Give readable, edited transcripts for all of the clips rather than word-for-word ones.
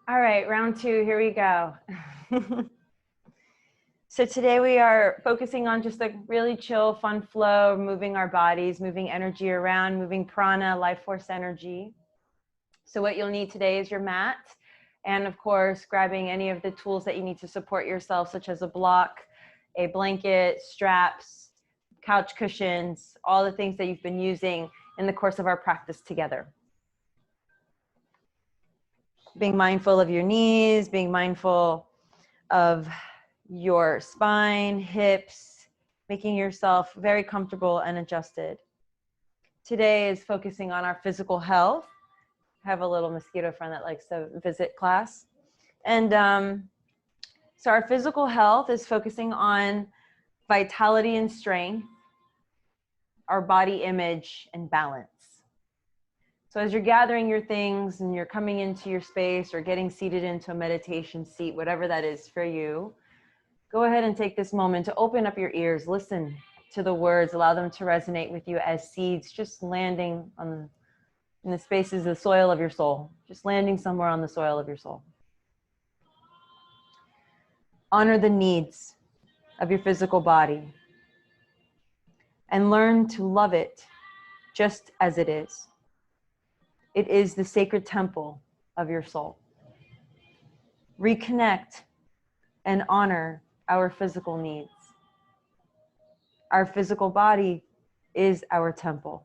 All right, round two, here we go. So today we are focusing on just a really chill, fun flow, moving our bodies, moving energy around, moving prana, life force energy. So what you'll need today is your mat, and of course, grabbing any of the tools that you need to support yourself, such as a block, a blanket, straps, couch cushions, all the things that you've been using in the course of our practice together. Being mindful of your knees, being mindful of your spine, hips, making yourself very comfortable and adjusted. Today is focusing on our physical health. I have a little mosquito friend that likes to visit class. And so our physical health is focusing on vitality and strength, our body image and balance. So as you're gathering your things and you're coming into your space or getting seated into a meditation seat, whatever that is for you, go ahead and take this moment to open up your ears, listen to the words, allow them to resonate with you as seeds just landing in the spaces, the soil of your soul, just landing somewhere on the soil of your soul. Honor the needs of your physical body and learn to love it just as it is. It is the sacred temple of your soul. Reconnect and honor our physical needs. Our physical body is our temple.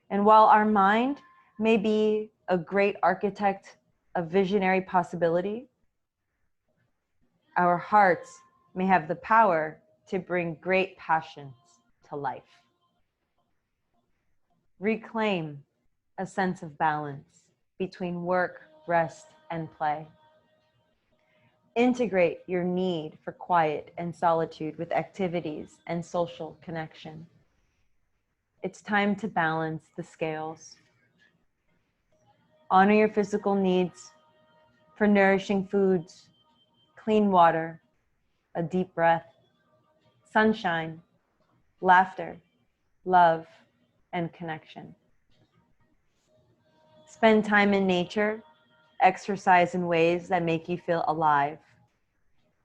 And while our mind may be a great architect of visionary possibility, our hearts may have the power to bring great passions to life. Reclaim a sense of balance between work, rest, and play. Integrate your need for quiet and solitude with activities and social connection. It's time to balance the scales. Honor your physical needs for nourishing foods, clean water, a deep breath, sunshine, laughter, love, and connection. Spend time in nature, exercise in ways that make you feel alive.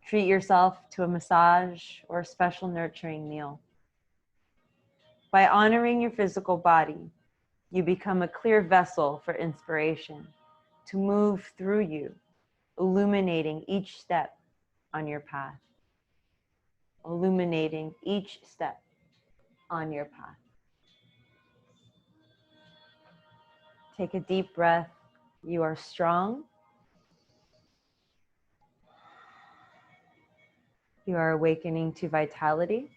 Treat yourself to a massage or a special nurturing meal. By honoring your physical body, you become a clear vessel for inspiration to move through you, illuminating each step on your path. Illuminating each step on your path. Take a deep breath. You are strong. You are awakening to vitality.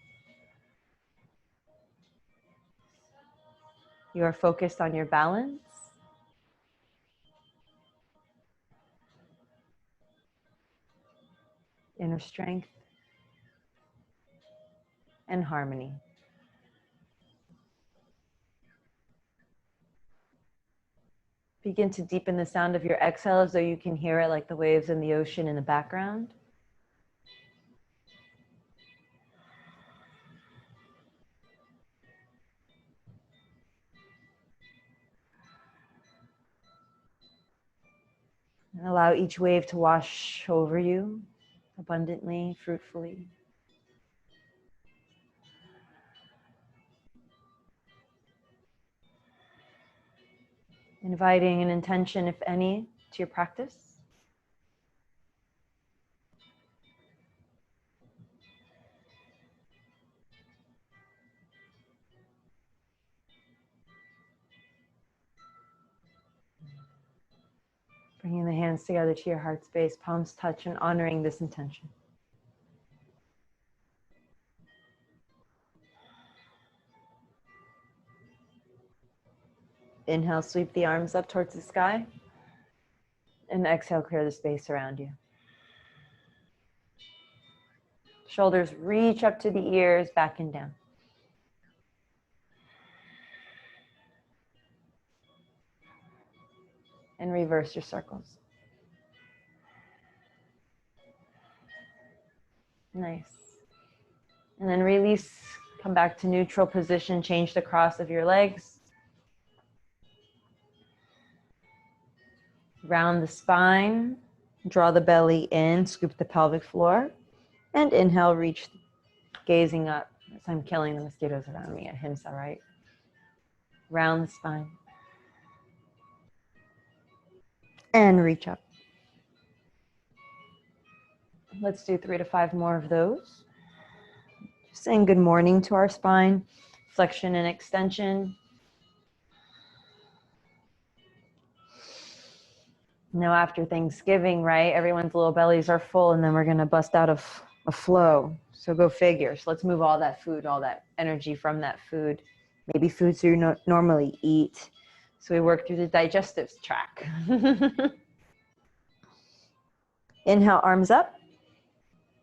You are focused on your balance. Inner strength and harmony. Begin to deepen the sound of your exhale as though you can hear it like the waves in the ocean in the background. And allow each wave to wash over you abundantly, fruitfully. Inviting an intention, if any, to your practice. Bringing the hands together to your heart space, palms touch, and honoring this intention. Inhale, sweep the arms up towards the sky. And exhale, clear the space around you. Shoulders reach up to the ears, back and down. And reverse your circles. Nice. And then release, come back to neutral position, change the cross of your legs. Round the spine, draw the belly in, scoop the pelvic floor, and inhale, reach, gazing up. As I'm killing the mosquitoes around me, ahimsa, right? Round the spine. And reach up. Let's do 3 to 5 more of those. Just saying good morning to our spine, flexion and extension. Now after Thanksgiving, right, everyone's little bellies are full and then we're gonna bust out of a flow. So go figure. So let's move all that food, all that energy from that food. Maybe foods you normally eat. So we work through the digestive tract. Inhale, arms up.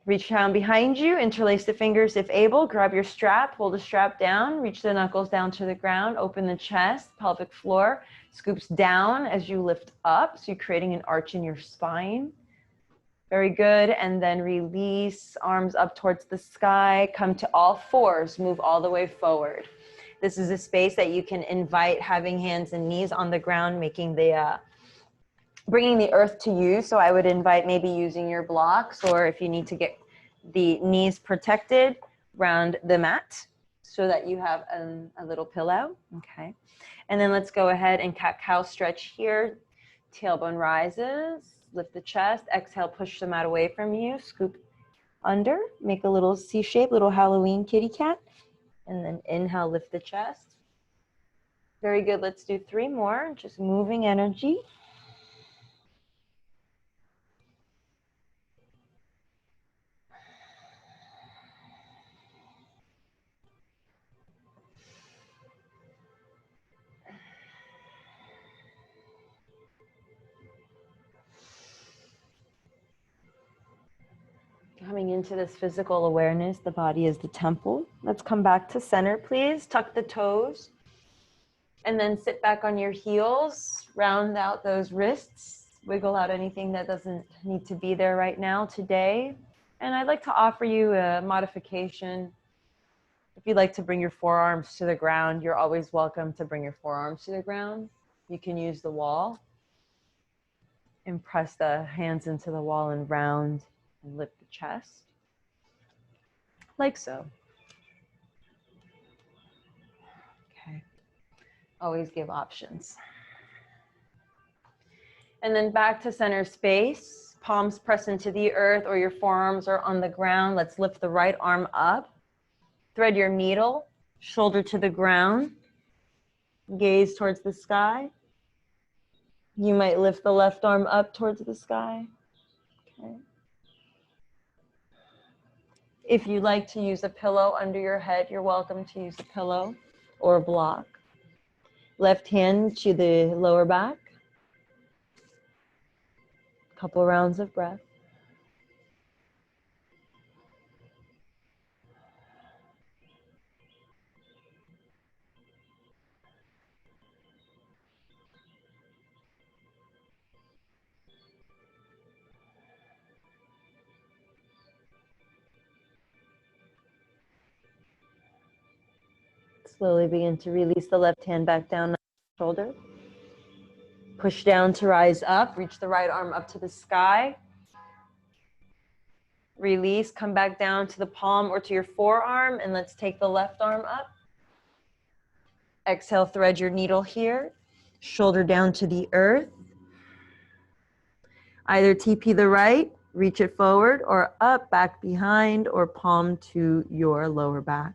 Reach down behind you, interlace the fingers if able, grab your strap, hold the strap down, reach the knuckles down to the ground, open the chest, pelvic floor, scoops down as you lift up, so you're creating an arch in your spine. Very good, and then release, arms up towards the sky, come to all fours, move all the way forward. This is a space that you can invite having hands and knees on the ground, making the bringing the earth to you. So I would invite maybe using your blocks, or if you need to get the knees protected, round the mat so that you have a little pillow. Okay. And then let's go ahead and cat-cow stretch here. Tailbone rises, lift the chest, exhale, push the mat away from you, scoop under, make a little C shape, little Halloween kitty cat. And then inhale, lift the chest. Very good. Let's do 3 more, just moving energy. Coming into this physical awareness, the body is the temple. Let's come back to center, please. Tuck the toes. And then sit back on your heels. Round out those wrists. Wiggle out anything that doesn't need to be there right now today. And I'd like to offer you a modification. If you'd like to bring your forearms to the ground, you're always welcome to bring your forearms to the ground. You can use the wall. And press the hands into the wall and round and lift the chest. Like so. Okay. Always give options. And then back to center space. Palms press into the earth or your forearms are on the ground. Let's lift the right arm up. Thread your needle, shoulder to the ground. Gaze towards the sky. You might lift the left arm up towards the sky. Okay. If you like to use a pillow under your head, you're welcome to use a pillow or a block. Left hand to the lower back. Couple rounds of breath. Slowly begin to release the left hand back down the shoulder. Push down to rise up. Reach the right arm up to the sky. Release, come back down to the palm or to your forearm, and let's take the left arm up. Exhale, thread your needle here. Shoulder down to the earth. Either TP the right, reach it forward, or up, back behind, or palm to your lower back.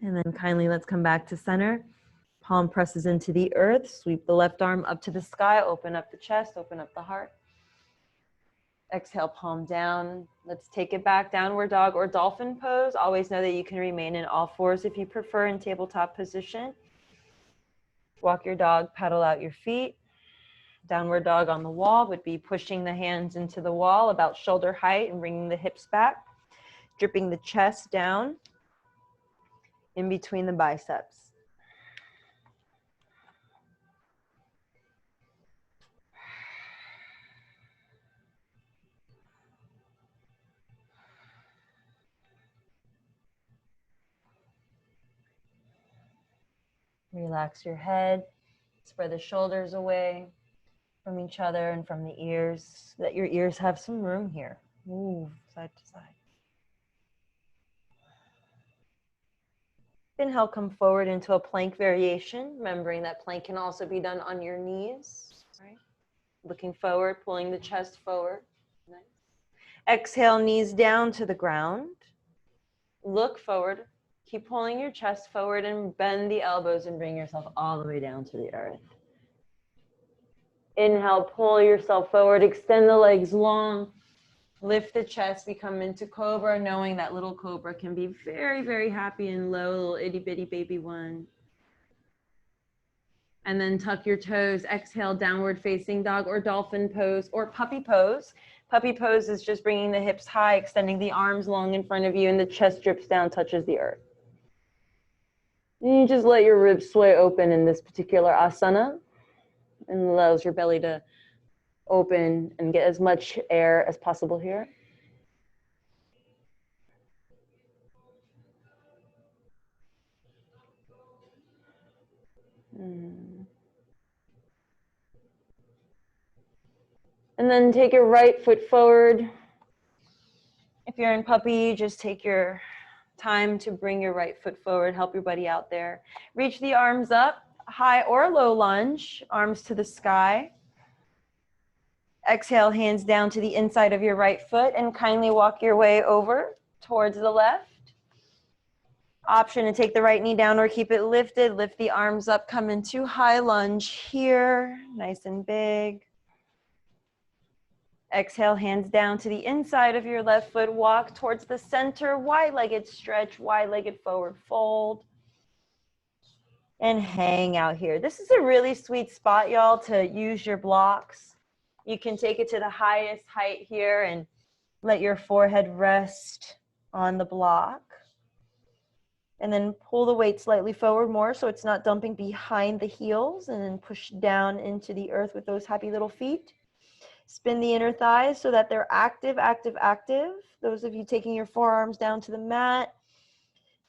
And then kindly let's come back to center. Palm presses into the earth. Sweep the left arm up to the sky. Open up the chest. Open up the heart. Exhale, palm down. Let's take it back, downward dog or dolphin pose. Always know that you can remain in all fours if you prefer in tabletop position. Walk your dog, pedal out your feet. Downward dog on the wall would be pushing the hands into the wall about shoulder height and bringing the hips back. Dripping the chest down. in between the biceps. Relax your head, spread the shoulders away from each other and from the ears. Let your ears have some room here. Move side to side. Inhale, come forward into a plank variation, remembering that plank can also be done on your knees, right? Looking forward, pulling the chest forward. Nice. Exhale, knees down to the ground. Look forward. Keep pulling your chest forward and bend the elbows and bring yourself all the way down to the earth. Inhale, pull yourself forward, extend the legs long, lift the chest, become into cobra, knowing that little cobra can be very, very happy and low, little itty bitty baby one. And then tuck your toes, exhale, downward facing dog or dolphin pose or puppy pose. Puppy pose is just bringing the hips high, extending the arms long in front of you, and the chest drips down, touches the earth. And you just let your ribs sway open in this particular asana, and allows your belly to open and get as much air as possible here. And then take your right foot forward. If you're in puppy, just take your time to bring your right foot forward, help your buddy out there. Reach the arms up, high or low lunge, arms to the sky. Exhale, hands down to the inside of your right foot and kindly walk your way over towards the left. Option to take the right knee down or keep it lifted. Lift the arms up, come into high lunge here, nice and big. Exhale, hands down to the inside of your left foot. Walk towards the center, wide-legged stretch, wide-legged forward fold. And hang out here. This is a really sweet spot, y'all, to use your blocks. You can take it to the highest height here and let your forehead rest on the block. And then pull the weight slightly forward more so it's not dumping behind the heels, and then push down into the earth with those happy little feet. Spin the inner thighs so that they're active, active, active. Those of you taking your forearms down to the mat,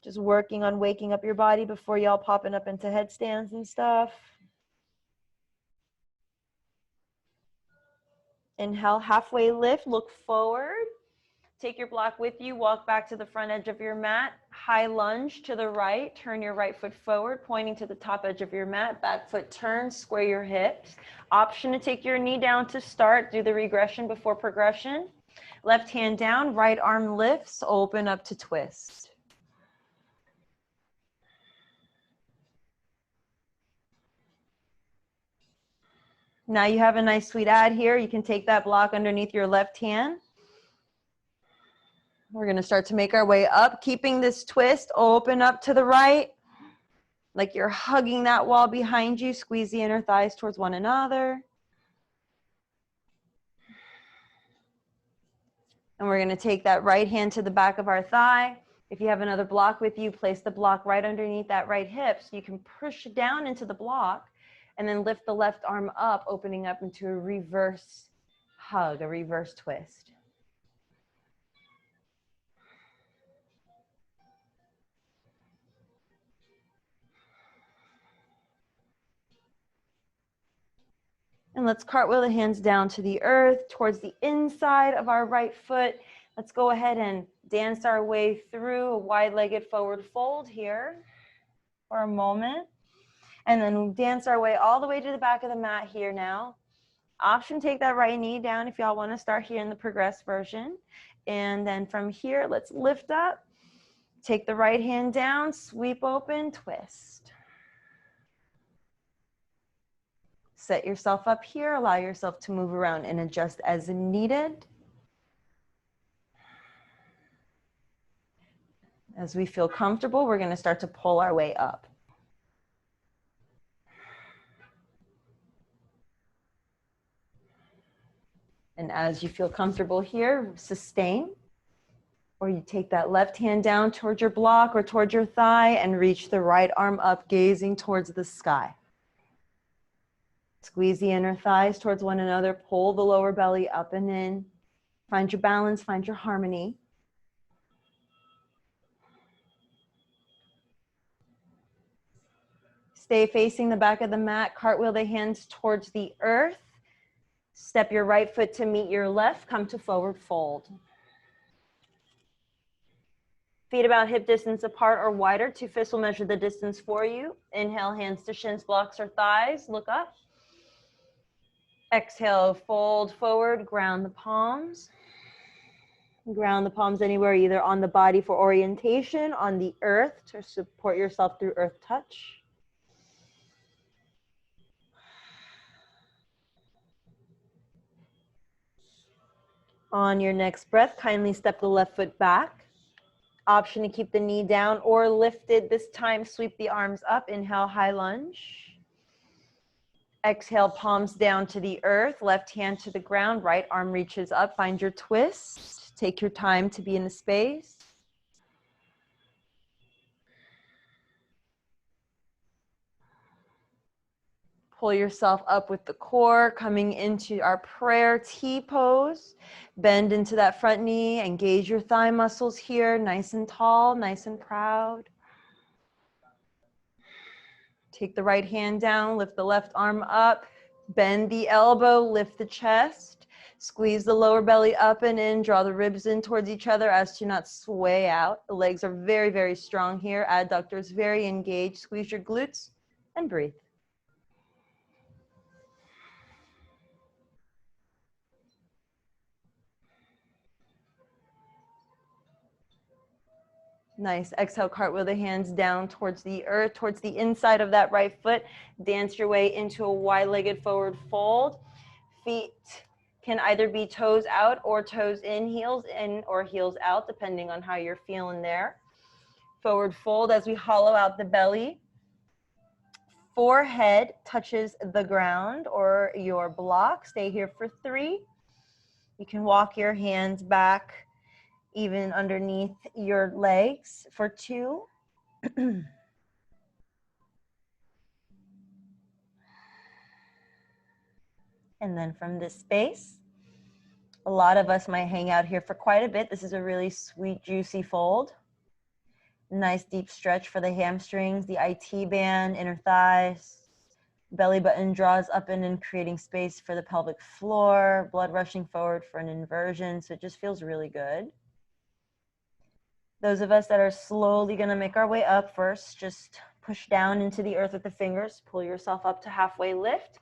just working on waking up your body before y'all popping up into headstands and stuff. Inhale, halfway lift, look forward. Take your block with you, walk back to the front edge of your mat, high lunge to the right, turn your right foot forward, pointing to the top edge of your mat, back foot turn, square your hips. Option to take your knee down to start, do the regression before progression. Left hand down, right arm lifts, open up to twist. Now you have a nice sweet add here. You can take that block underneath your left hand. We're going to start to make our way up, keeping this twist, open up to the right, like you're hugging that wall behind you. Squeeze the inner thighs towards one another. And we're going to take that right hand to the back of our thigh. If you have another block with you, place the block right underneath that right hip so you can push down into the block and then lift the left arm up, opening up into a reverse hug, a reverse twist. And let's cartwheel the hands down to the earth towards the inside of our right foot. Let's go ahead and dance our way through a wide-legged forward fold here for a moment. And then dance our way all the way to the back of the mat here now. Option, take that right knee down if y'all want to start here in the progress version. And then from here, let's lift up. Take the right hand down, sweep open, twist. Set yourself up here, allow yourself to move around and adjust as needed. As we feel comfortable, we're going to start to pull our way up. And as you feel comfortable here, sustain. Or you take that left hand down towards your block or towards your thigh and reach the right arm up, gazing towards the sky. Squeeze the inner thighs towards one another, pull the lower belly up and in. Find your balance, find your harmony. Stay facing the back of the mat, cartwheel the hands towards the earth. Step your right foot to meet your left, come to forward fold. Feet about hip distance apart or wider. Two fists will measure the distance for you. Inhale, hands to shins, blocks, or thighs. Look up. Exhale, fold forward, ground the palms. Ground the palms anywhere, either on the body for orientation, on the earth to support yourself through earth touch. On your next breath, kindly step the left foot back. Option to keep the knee down or lifted. This time, sweep the arms up. Inhale, high lunge. Exhale, palms down to the earth, left hand to the ground, right arm reaches up. Find your twist. Take your time to be in the space. Pull yourself up with the core, coming into our prayer T pose. Bend into that front knee, engage your thigh muscles here, nice and tall, nice and proud. Take the right hand down, lift the left arm up, bend the elbow, lift the chest, squeeze the lower belly up and in, draw the ribs in towards each other as to not sway out. The legs are very, very strong here. Adductors very engaged. Squeeze your glutes and breathe. Nice. Exhale, cartwheel the hands down towards the earth, towards the inside of that right foot. Dance your way into a wide-legged forward fold. Feet can either be toes out or toes in, heels in or heels out, depending on how you're feeling there. Forward fold as we hollow out the belly. Forehead touches the ground or your block. Stay here for 3. You can walk your hands back even underneath your legs for 2. And then from this space, a lot of us might hang out here for quite a bit. This is a really sweet, juicy fold. Nice deep stretch for the hamstrings, the IT band, inner thighs. Belly button draws up and in, creating space for the pelvic floor. Blood rushing forward for an inversion. So it just feels really good. Those of us that are slowly going to make our way up first, just push down into the earth with the fingers. Pull yourself up to halfway lift.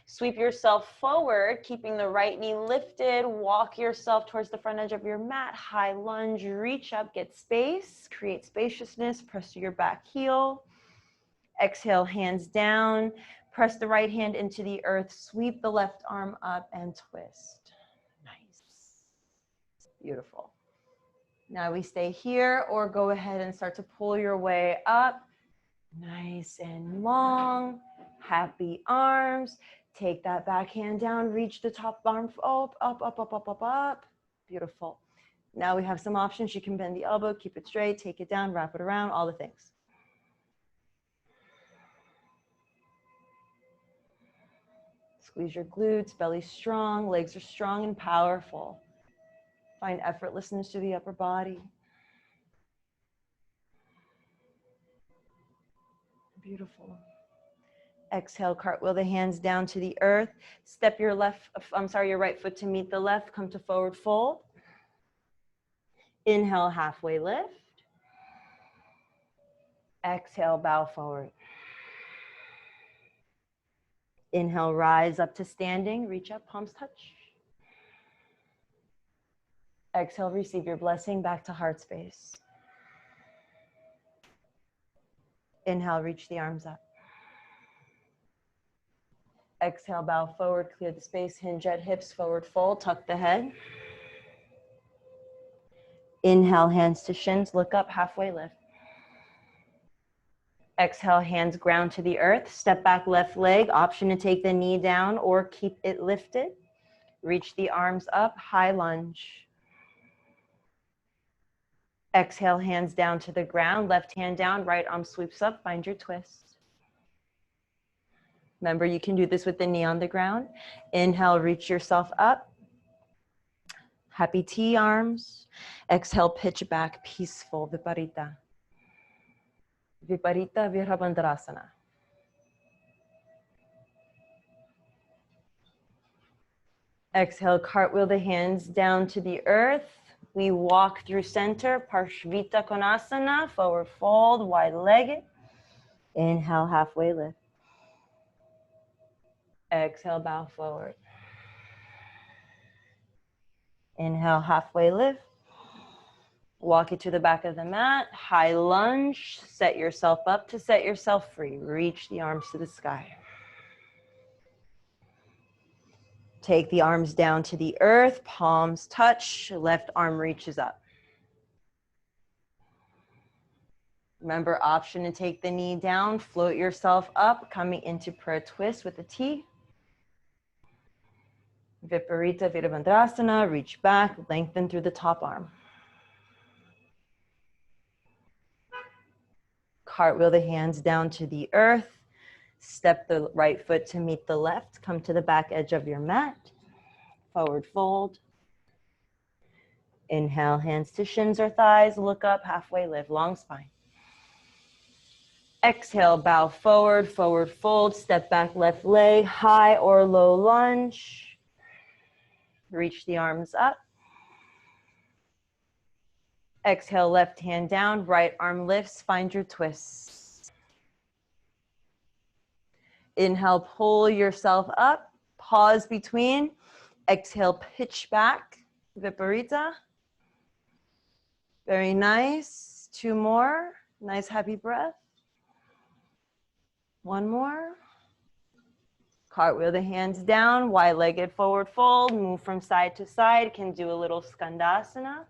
Sweep yourself forward, keeping the right knee lifted. Walk yourself towards the front edge of your mat. High lunge, reach up, get space. Create spaciousness, press to your back heel. Exhale, hands down. Press the right hand into the earth. Sweep the left arm up and twist. Nice. Beautiful. Now we stay here or go ahead and start to pull your way up. Nice and long. Happy arms. Take that back hand down. Reach the top arm up, up, up, up, up, up, up. Beautiful. Now we have some options. You can bend the elbow, keep it straight, take it down, wrap it around, all the things. Squeeze your glutes, belly strong, legs are strong and powerful. Find effortlessness to the upper body. Beautiful. Exhale, cartwheel the hands down to the earth. Step your your right foot to meet the left. Come to forward fold. Inhale, halfway lift. Exhale, bow forward. Inhale, rise up to standing. Reach up, palms touch. Exhale, receive your blessing back to heart space. Inhale, reach the arms up. Exhale, bow forward, clear the space, hinge at hips, forward fold, tuck the head. Inhale, hands to shins, look up, halfway lift. Exhale, hands ground to the earth, step back left leg, option to take the knee down or keep it lifted. Reach the arms up, high lunge. Exhale, hands down to the ground, left hand down, right arm sweeps up, find your twist. Remember, you can do this with the knee on the ground. Inhale, reach yourself up. Happy T arms. Exhale, pitch back, peaceful, Viparita. Viparita Virabhadrasana. Exhale, cartwheel the hands down to the earth. We walk through center, Parshvita Konasana, forward fold, wide-legged. Inhale, halfway lift. Exhale, bow forward. Inhale, halfway lift. Walk it to the back of the mat. High lunge. Set yourself up to set yourself free. Reach the arms to the sky. Take the arms down to the earth. Palms touch. Left arm reaches up. Remember, option to take the knee down. Float yourself up, coming into prayer twist with a T. Viparita Virabhadrasana. Reach back, lengthen through the top arm. Cartwheel the hands down to the earth. Step the right foot to meet the left. Come to the back edge of your mat. Forward fold. Inhale, hands to shins or thighs. Look up, halfway lift, long spine. Exhale, bow forward, forward fold. Step back, left leg, high or low lunge. Reach the arms up. Exhale, left hand down, right arm lifts, find your twists. Inhale, pull yourself up, pause between. Exhale, pitch back, Viparita. Very nice. Two more. Nice, happy breath. One more. Cartwheel the hands down, wide-legged forward fold, move from side to side. Can do a little skandasana.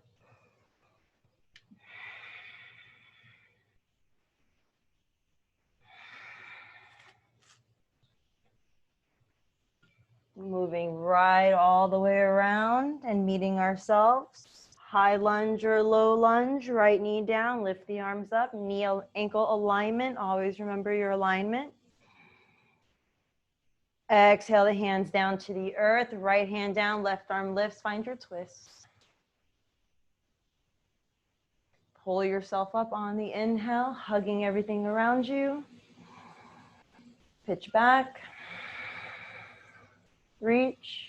Moving right all the way around and meeting ourselves. High lunge or low lunge, right knee down, lift the arms up, knee ankle alignment. Always remember your alignment. Exhale the hands down to the earth, right hand down, left arm lifts, find your twist. Pull yourself up on the inhale, hugging everything around you. Pitch back. Reach.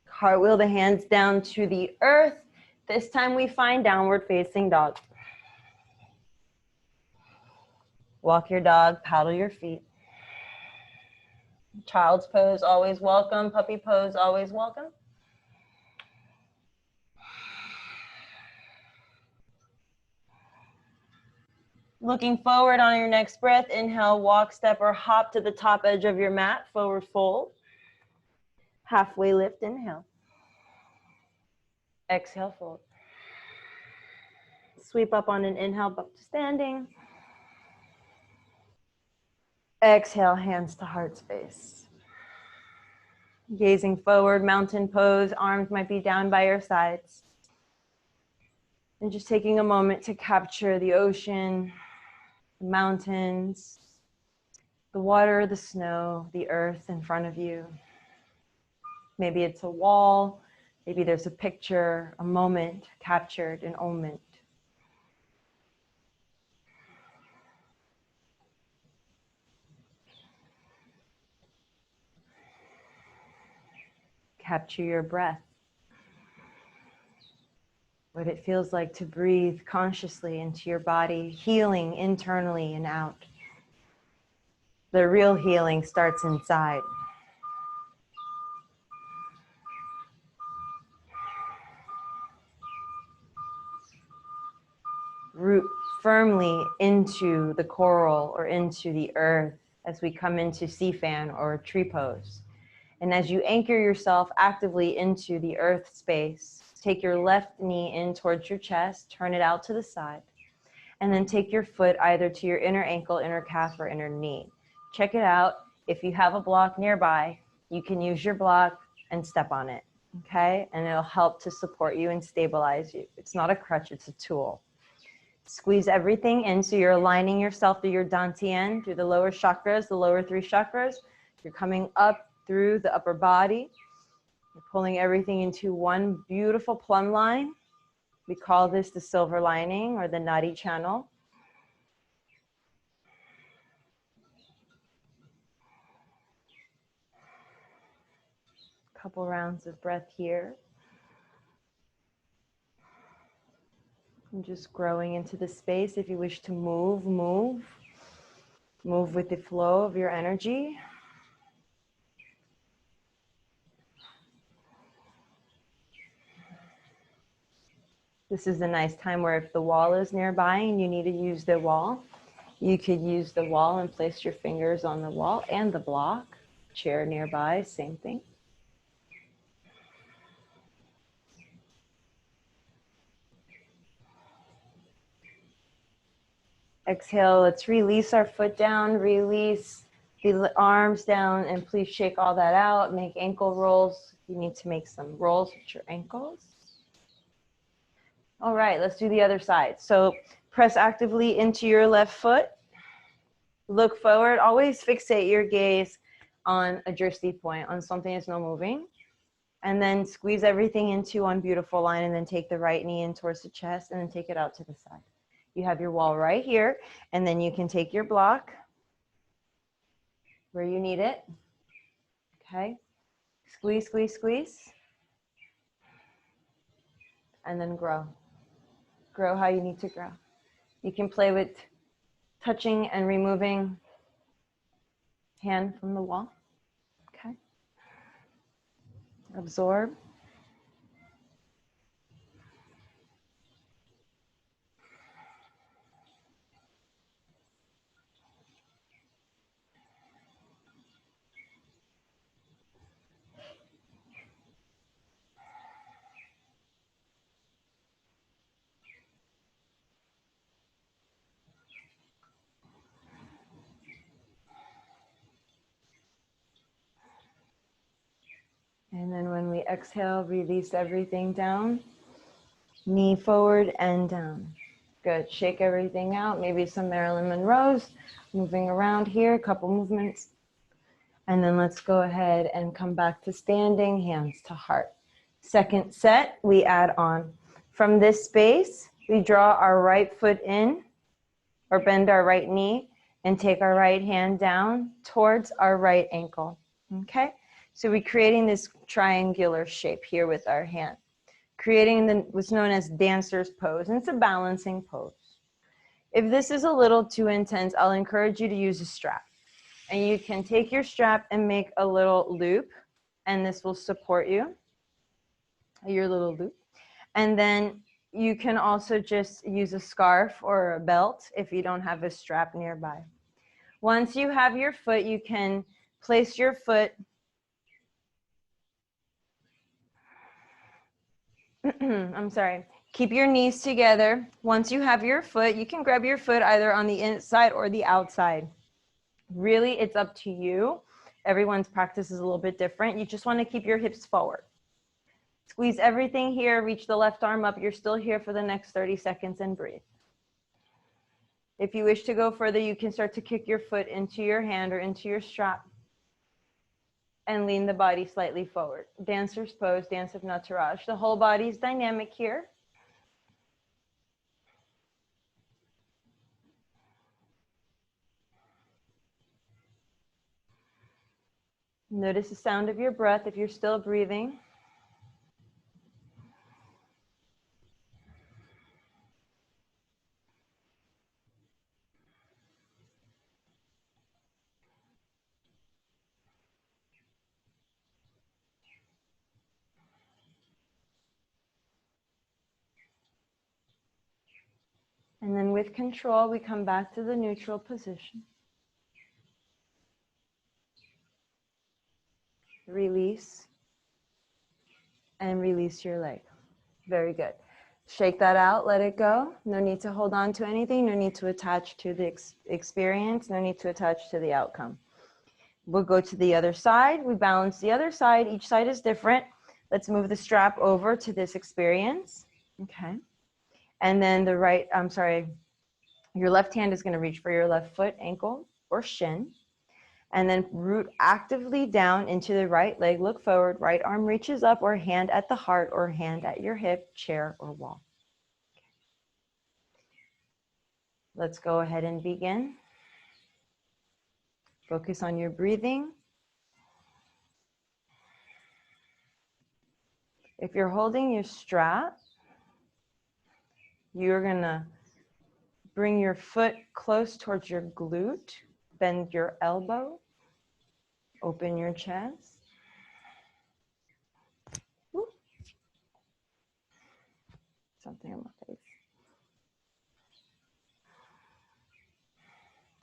Cartwheel the hands down to the earth. This time we find downward facing dog. Walk your dog, paddle your feet. Child's pose, always welcome. Puppy pose, always welcome. Looking forward on your next breath, inhale, walk, step, or hop to the top edge of your mat, forward fold. Halfway lift, inhale. Exhale, fold. Sweep up on an inhale, up to standing. Exhale, hands to heart space. Gazing forward, mountain pose, arms might be down by your sides. And just taking a moment to capture the ocean, the mountains, the water, the snow, the earth in front of you. Maybe it's a wall, maybe there's a picture, a moment captured, an omen. Capture your breath. What it feels like to breathe consciously into your body, healing internally and out. The real healing starts inside. Root firmly into the coral or into the earth as we come into sea fan or tree pose. And as you anchor yourself actively into the earth space, take your left knee in towards your chest, turn it out to the side. And then take your foot either to your inner ankle, inner calf, or inner knee. Check it out. If you have a block nearby, you can use your block and step on it, okay? And it'll help to support you and stabilize you. It's not a crutch, it's a tool. Squeeze everything in so you're aligning yourself through your dantian, through the lower chakras, the lower 3 chakras. You're coming up through the upper body. You're pulling everything into one beautiful plumb line. We call this the silver lining or the nadi channel. Couple rounds of breath here. And just growing into the space. If you wish to move, move. Move with the flow of your energy. This is a nice time where if the wall is nearby and you need to use the wall, you could use the wall and place your fingers on the wall and the block. Chair nearby, same thing. Exhale, let's release our foot down, release the arms down, and please shake all that out. Make ankle rolls. You need to make some rolls with your ankles. All right, let's do the other side. So press actively into your left foot. Look forward. Always fixate your gaze on a drishti point, on something that's not moving. And then squeeze everything into one beautiful line, and then take the right knee in towards the chest and then take it out to the side. You have your wall right here, and then you can take your block where you need it. Okay. Squeeze, squeeze, squeeze. And then grow. Grow how you need to grow. You can play with touching and removing hand from the wall. Okay. Absorb. And then when we exhale, release everything down. Knee forward and down. Good. Shake everything out. Maybe some Marilyn Monroe's. Moving around here, a couple movements. And then let's go ahead and come back to standing, hands to heart. Second set, we add on. From this space, we draw our right foot in or bend our right knee and take our right hand down towards our right ankle. Okay? So we're creating this triangular shape here with our hand, creating what's known as dancer's pose. And it's a balancing pose. If this is a little too intense, I'll encourage you to use a strap. And you can take your strap and make a little loop, and this will support you, your little loop. And then you can also just use a scarf or a belt if you don't have a strap nearby. Once you have your foot, you can place your foot I'm sorry. Keep your knees together. Once you have your foot, you can grab your foot either on the inside or the outside. Really, it's up to you. Everyone's practice is a little bit different. You just want to keep your hips forward. Squeeze everything here. Reach the left arm up. You're still here for the next 30 seconds and breathe. If you wish to go further, you can start to kick your foot into your hand or into your strap and lean the body slightly forward. Dancer's pose, dance of Nataraj. The whole body is dynamic here. Notice the sound of your breath if you're still breathing. And then with control, we come back to the neutral position. Release and release your leg. Very good. Shake that out, let it go. No need to hold on to anything. No need to attach to the experience. No need to attach to the outcome. We'll go to the other side. We balance the other side. Each side is different. Let's move the strap over to this experience. Okay. And then your left hand is going to reach for your left foot, ankle, or shin. And then root actively down into the right leg. Look forward. Right arm reaches up, or hand at the heart, or hand at your hip, chair, or wall. Let's go ahead and begin. Focus on your breathing. If you're holding your strap, you're going to bring your foot close towards your glute. Bend your elbow. Open your chest. Woo. Something on my face.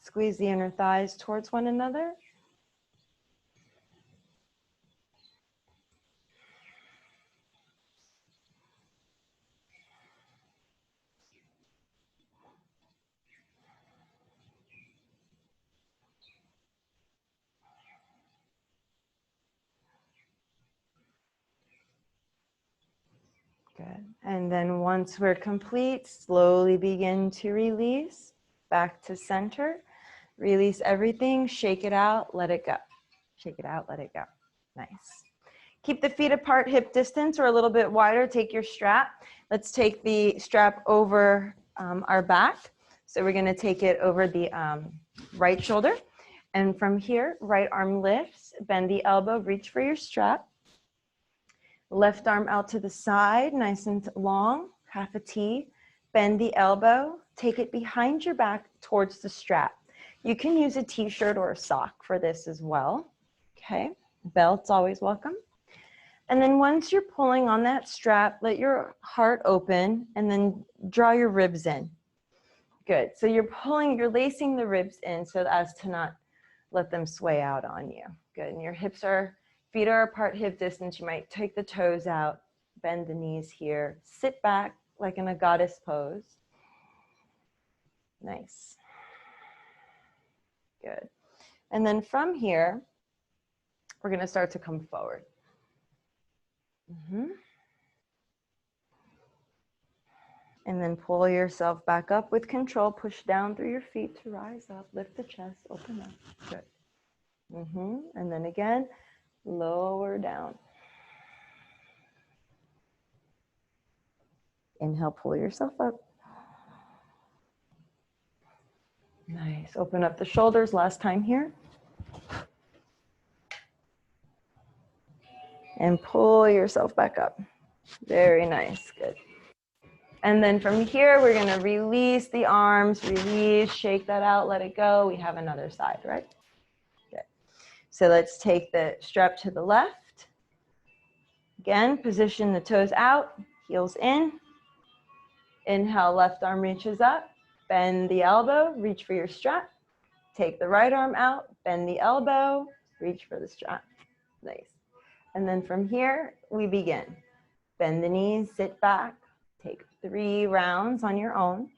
Squeeze the inner thighs towards one another. Good. And then once we're complete, slowly begin to release back to center. Release everything, shake it out, let it go. Shake it out, let it go. Nice. Keep the feet apart, hip distance, or a little bit wider. Take your strap. Let's take the strap over our back. So we're going to take it over the right shoulder. And from here, right arm lifts, bend the elbow, reach for your strap. Left arm out to the side, nice and long, half a T. Bend the elbow, take it behind your back towards the strap. You can use a t-shirt or a sock for this as well. Okay, belt's always welcome. And then once you're pulling on that strap, let your heart open and then draw your ribs in. Good, so you're lacing the ribs in so as to not let them sway out on you. Good, and your feet are apart, hip distance. You might take the toes out, bend the knees here, sit back like in a goddess pose. Nice. Good. And then from here, we're going to start to come forward. And then pull yourself back up with control. Push down through your feet to rise up. Lift the chest, open up. Good. And then again, lower down. Inhale, pull yourself up. Nice. Open up the shoulders. Last time here. And pull yourself back up. Very nice. Good. And then from here, we're going to release the arms. Release. Shake that out. Let it go. We have another side, right? Good. So let's take the strap to the left. Again, position the toes out. Heels in. Inhale, left arm reaches up. Bend the elbow. Reach for your strap. Take the right arm out. Bend the elbow. Reach for the strap. Nice. And then from here, we begin. Bend the knees, sit back, take 3 rounds on your own.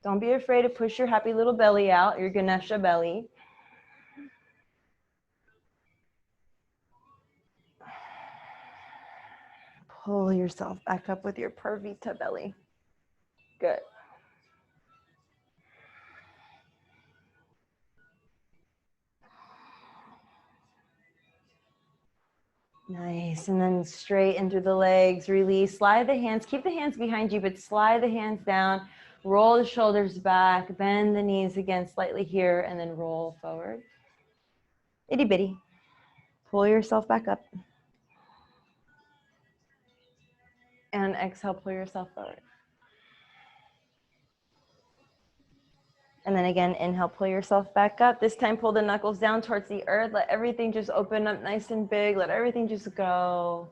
Don't be afraid to push your happy little belly out, your Ganesha belly. Pull yourself back up with your Purvita belly. Good. Nice, and then straight into the legs, release, slide the hands, keep the hands behind you, but slide the hands down, roll the shoulders back, bend the knees again slightly here, and then roll forward. Itty bitty. Pull yourself back up. And exhale, pull yourself forward. And then again, inhale, pull yourself back up. This time, pull the knuckles down towards the earth. Let everything just open up nice and big. Let everything just go.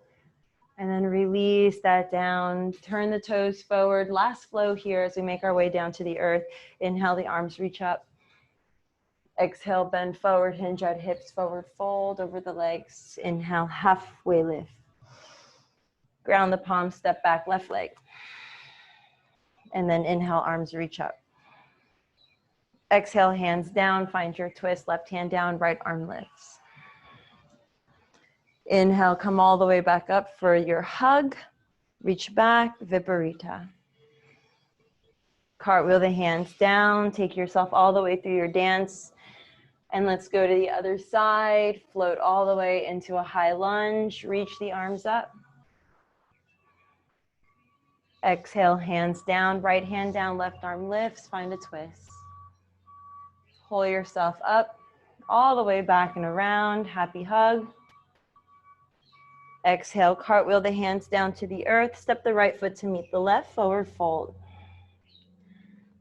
And then release that down. Turn the toes forward. Last flow here as we make our way down to the earth. Inhale, the arms reach up. Exhale, bend forward, hinge at hips, forward fold over the legs. Inhale, halfway lift. Ground the palms, step back, left leg. And then inhale, arms reach up. Exhale, hands down, find your twist, left hand down, right arm lifts. Inhale, come all the way back up for your hug. Reach back, Viparita. Cartwheel the hands down, take yourself all the way through your dance. And let's go to the other side. Float all the way into a high lunge. Reach the arms up. Exhale, hands down, right hand down, left arm lifts. Find a twist. Pull yourself up, all the way back and around. Happy hug. Exhale, cartwheel the hands down to the earth. Step the right foot to meet the left, forward fold.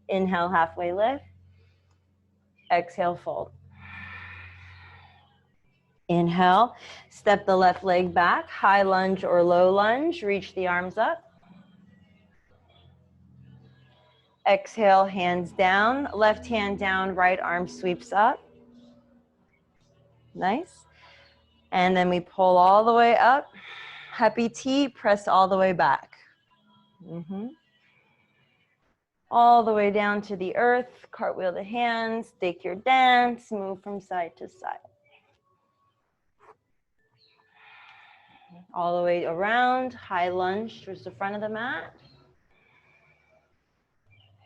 Inhale, halfway lift. Exhale, fold. Inhale, step the left leg back, high lunge or low lunge. Reach the arms up. Exhale, hands down, left hand down, right arm sweeps up. Nice. And then we pull all the way up. Happy T, press all the way back. All the way down to the earth, cartwheel the hands, take your dance, move from side to side. All the way around, high lunge towards the front of the mat.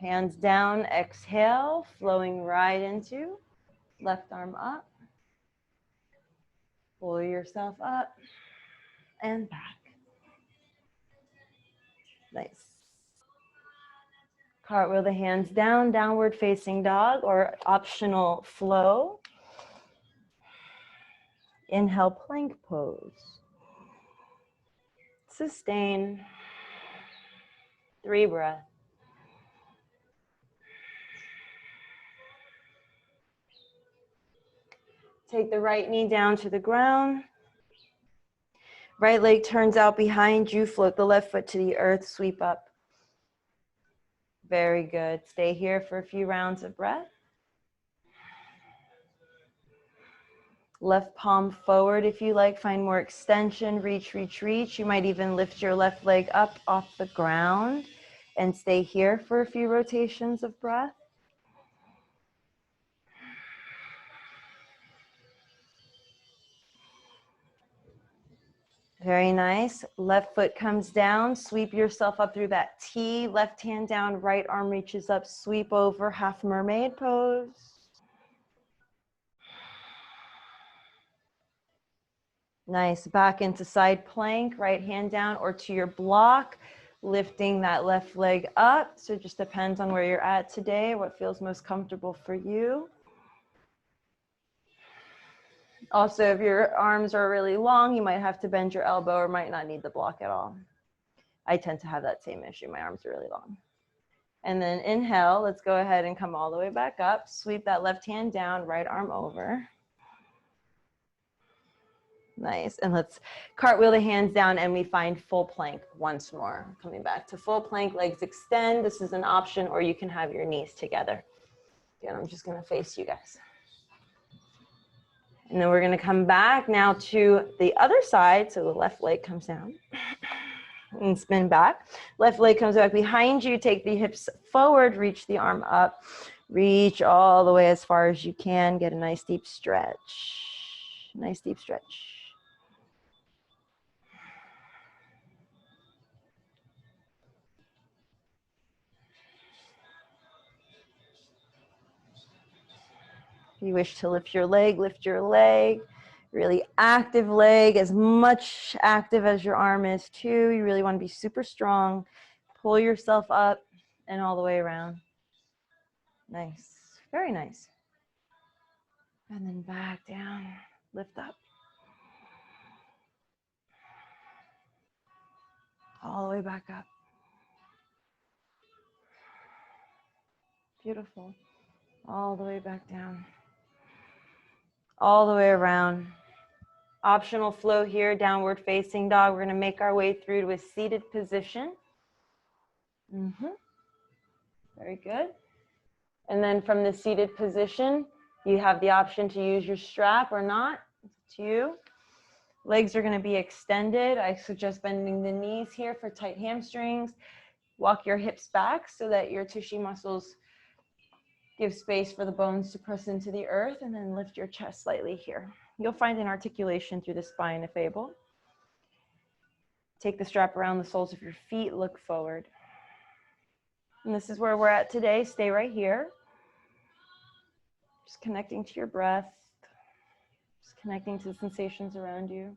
Hands down, exhale, flowing right into left arm up. Pull yourself up and back. Nice. Cartwheel the hands down, downward facing dog or optional flow. Inhale, plank pose. Sustain. 3 breaths. Take the right knee down to the ground. Right leg turns out behind you. Float the left foot to the earth. Sweep up. Very good. Stay here for a few rounds of breath. Left palm forward if you like. Find more extension. Reach, reach, reach. You might even lift your left leg up off the ground and stay here for a few rotations of breath. Very nice. Left foot comes down. Sweep yourself up through that T. Left hand down, right arm reaches up. Sweep over, half mermaid pose. Nice. Back into side plank, right hand down or to your block. Lifting that left leg up. So it just depends on where you're at today, what feels most comfortable for you. Also, if your arms are really long, you might have to bend your elbow or might not need the block at all. I tend to have that same issue. My arms are really long. And then inhale, let's go ahead and come all the way back up. Sweep that left hand down, right arm over. Nice. And let's cartwheel the hands down and we find full plank once more. Coming back to full plank, legs extend. This is an option, or you can have your knees together. Again, I'm just going to face you guys. And then we're going to come back now to the other side. So the left leg comes down and spin back. Left leg comes back behind you. Take the hips forward, reach the arm up. Reach all the way as far as you can. Get a nice deep stretch. Nice deep stretch. If you wish to lift your leg, lift your leg. Really active leg, as much active as your arm is too. You really want to be super strong. Pull yourself up and all the way around. Nice, very nice. And then back down, lift up. All the way back up. Beautiful. All the way back down. All the way around. Optional flow here, downward facing dog. We're going to make our way through to a seated position. Very good. And then from the seated position, You have the option to use your strap or not. It's up to you. Legs are going to be extended. I suggest bending the knees here for tight hamstrings. Walk your hips back so that your tushy muscles give space for the bones to press into the earth, and then lift your chest slightly here. You'll find an articulation through the spine if able. Take the strap around the soles of your feet, look forward. And this is where we're at today. Stay right here. Just connecting to your breath, just connecting to the sensations around you.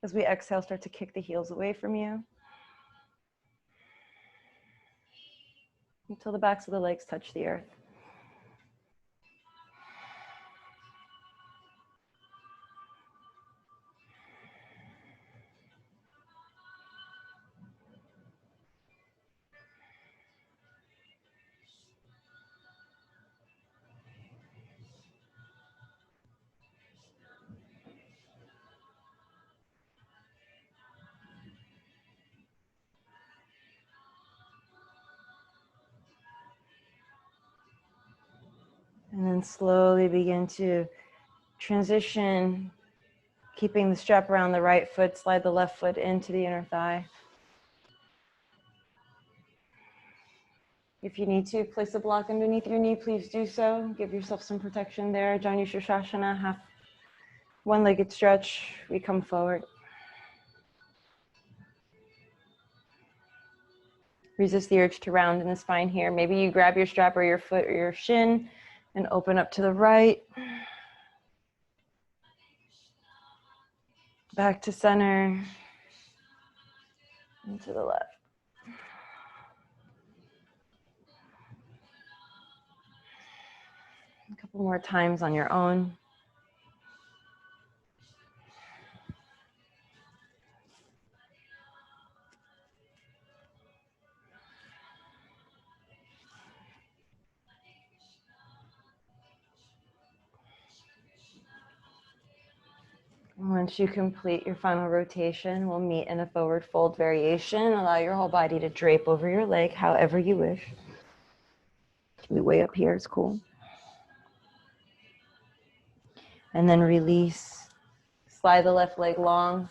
As we exhale, start to kick the heels away from you until the backs of the legs touch the earth. And then slowly begin to transition, keeping the strap around the right foot, slide the left foot into the inner thigh. If you need to place a block underneath your knee, please do so. Give yourself some protection there. Janu Shirshasana, half one-legged stretch. We come forward. Resist the urge to round in the spine here. Maybe you grab your strap or your foot or your shin and open up to the right. Back to center. And to the left. A couple more times on your own. Once you complete your final rotation, we'll meet in a forward fold variation. Allow your whole body to drape over your leg however you wish. Can be way up here, it's cool. And then release. Slide the left leg long.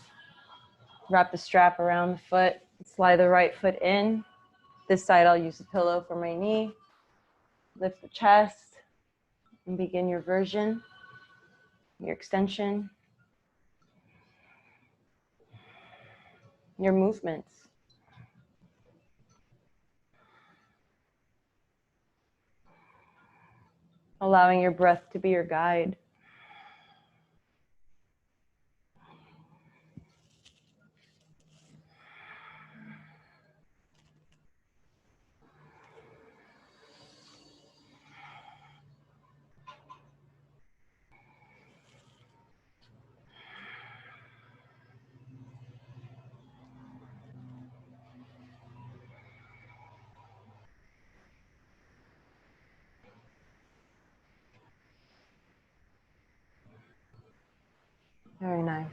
Wrap the strap around the foot. Slide the right foot in. This side I'll use a pillow for my knee. Lift the chest and begin your version, your extension, your movements. Allowing your breath to be your guide. Very nice.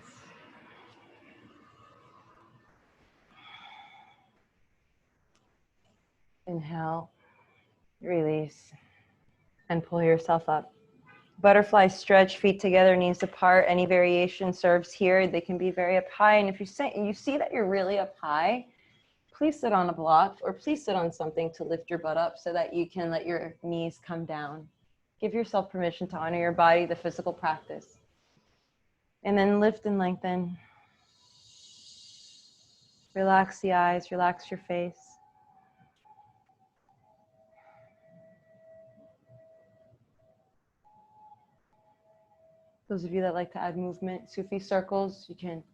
Inhale, release, and pull yourself up. Butterfly stretch, feet together, knees apart. Any variation serves here. They can be very up high. And if you see that you're really up high, please sit on a block or please sit on something to lift your butt up so that you can let your knees come down. Give yourself permission to honor your body, the physical practice. And then lift and lengthen. Relax the eyes, relax your face. Those of you that like to add movement, Sufi circles, you can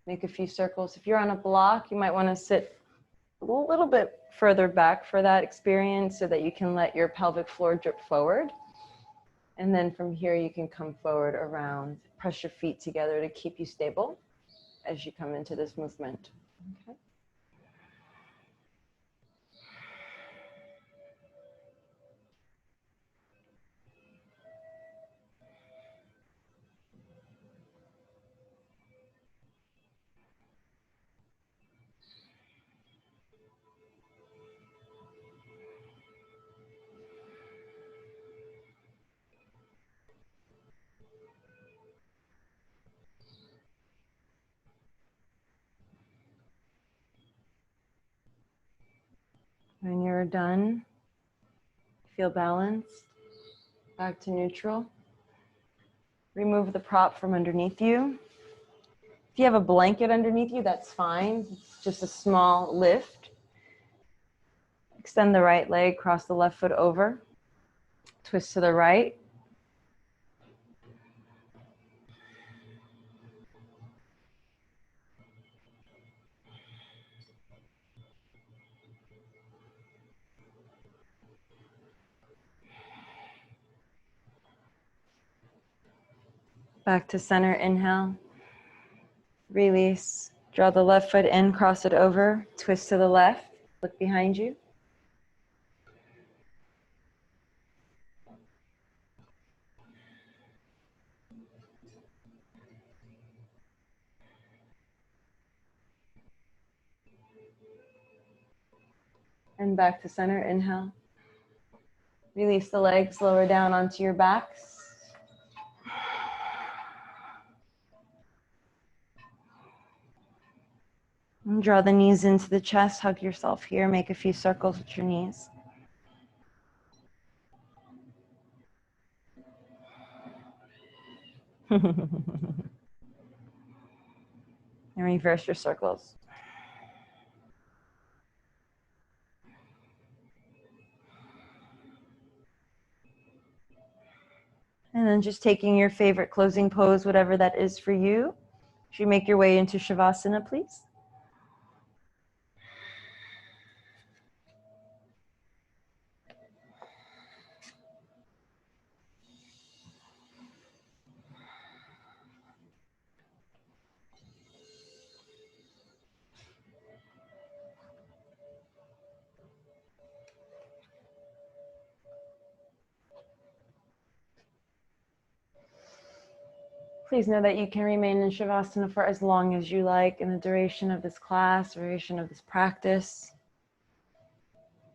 make a few circles. If you're on a block, you might want to sit a little bit further back for that experience so that you can let your pelvic floor drip forward. And then from here, you can come forward around, press your feet together to keep you stable as you come into this movement. Okay. we're done, feel balanced, back to neutral. Remove the prop from underneath you. If you have a blanket underneath you, that's fine. It's just a small lift. Extend the right leg, cross the left foot over. Twist to the right. Back to center, inhale. Release. Draw the left foot in, cross it over. Twist to the left. Look behind you. And back to center, inhale. Release the legs, lower down onto your backs. And draw the knees into the chest, hug yourself here, make a few circles with your knees. And reverse your circles. And then just taking your favorite closing pose, whatever that is for you. As you make your way into Shavasana, please. Please know that you can remain in Shavasana for as long as you like in the duration of this class, duration of this practice.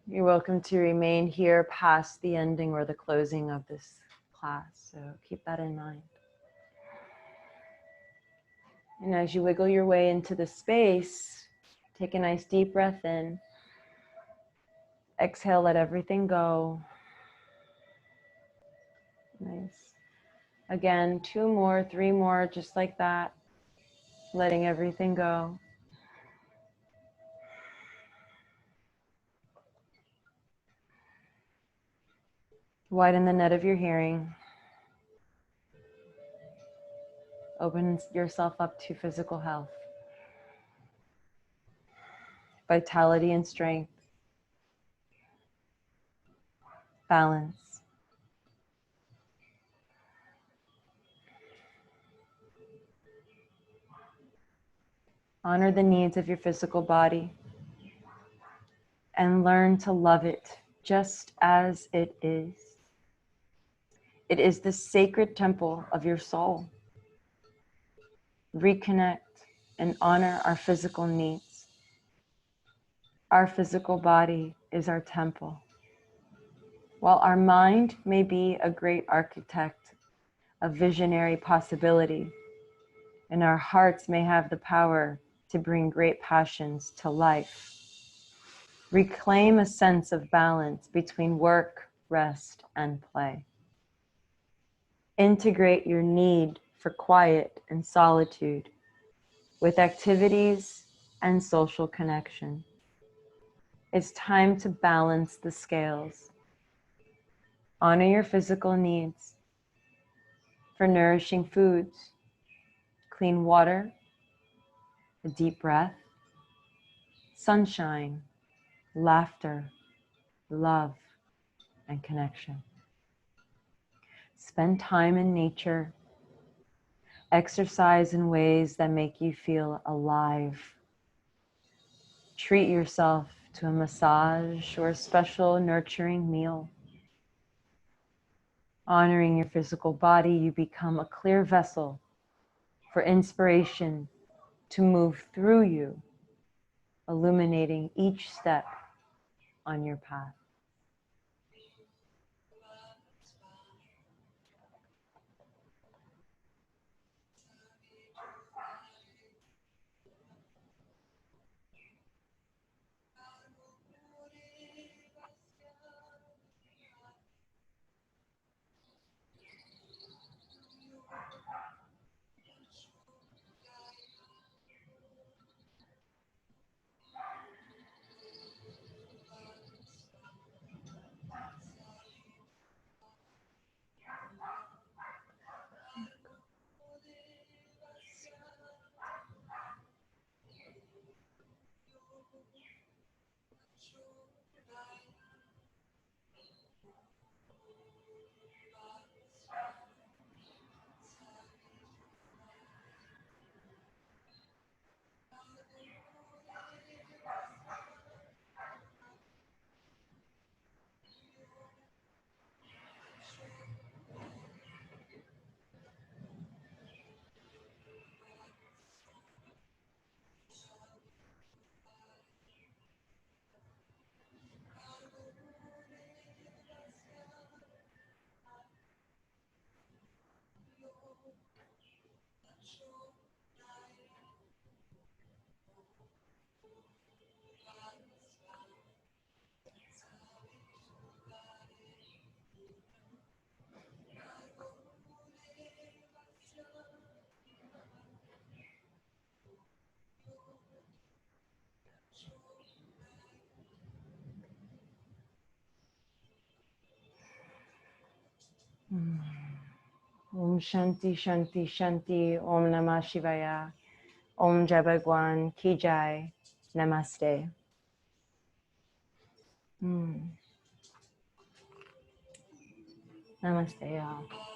You're welcome to remain here past the ending or the closing of this class, so keep that in mind. And as you wiggle your way into the space, take a nice deep breath in. Exhale, let everything go. Nice. Again, 2 more, 3 more, just like that. Letting everything go. Widen the net of your hearing. Open yourself up to physical health, vitality and strength, balance. Honor the needs of your physical body and learn to love it just as it is. It is the sacred temple of your soul. Reconnect and honor our physical needs. Our physical body is our temple. While our mind may be a great architect of visionary possibility, and our hearts may have the power to bring great passions to life, reclaim a sense of balance between work, rest, and play. Integrate your need for quiet and solitude with activities and social connection. It's time to balance the scales. Honor your physical needs for nourishing foods, clean water, a deep breath, sunshine, laughter, love, and connection. Spend time in nature. Exercise in ways that make you feel alive. Treat yourself to a massage or a special nurturing meal. Honoring your physical body, you become a clear vessel for inspiration to move through you, illuminating each step on your path. Om Shanti Shanti Shanti. Om Namah Shivaya. Om Jai Bhagwan Ki Jai. Namaste. Namaste, y'all.